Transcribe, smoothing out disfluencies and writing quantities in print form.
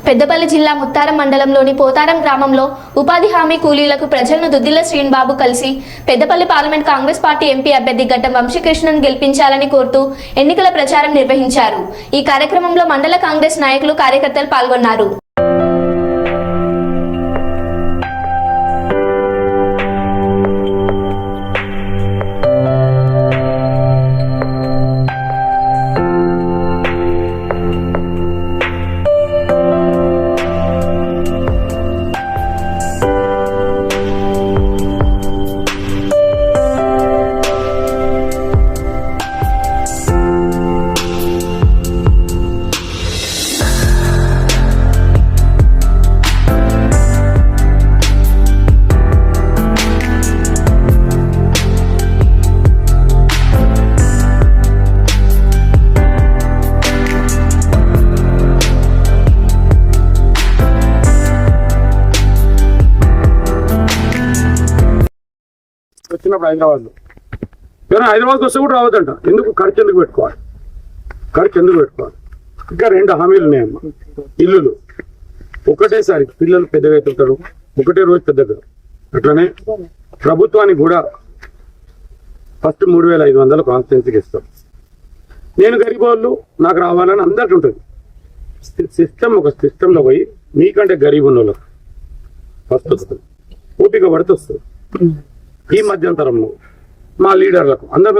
పెద్దపల్లి జిల్లా ముత్తారం మండలంలోని పోతారం గ్రామంలో ఉపాధి హామీ కూలీలకు ప్రజలను దుద్దిల్ల శ్రీనిబాబు కలిసి Peddapalli parliament Congress party MP అభ్యర్థి గడ్డం వంశీకృష్ణన్ గెలిపించాలని కోరుతూ ఎన్నికల ప్రచారం నిర్వహించారు. ఈ కార్యక్రమంలో మండల కాంగ్రెస్ నాయకులు, కార్యకర్తలు పాల్గొన్నారు. వచ్చినప్పుడు హైదరాబాద్లో కానీ హైదరాబాద్కి వస్తే కూడా రావద్దంట. ఎందుకు? ఖర్చు ఎందుకు పెట్టుకోవాలి? ఇంకా 2 హామీలు ఉన్నాయమ్మా. ఇల్లులు ఒకటేసారి పిల్లలు పెద్దగా అవుతుంటారు, ఒకటే రోజు పెద్దగా. అట్లనే ప్రభుత్వానికి కూడా ఫస్ట్ 3,500 కాన్స్టిట్యున్సీకి ఇస్తాం. నేను గరీబ్ వాళ్ళు నాకు రావాలని అందరికీ ఉంటుంది. ఒక సిస్టంలో పోయి మీకంటే గరీబ్ ఉన్న వాళ్ళకి ఫస్ట్ వస్తుంది, ఓపిక పడితే వస్తుంది. ఈ మధ్యంతరంలో మా లీడర్లకు అందరి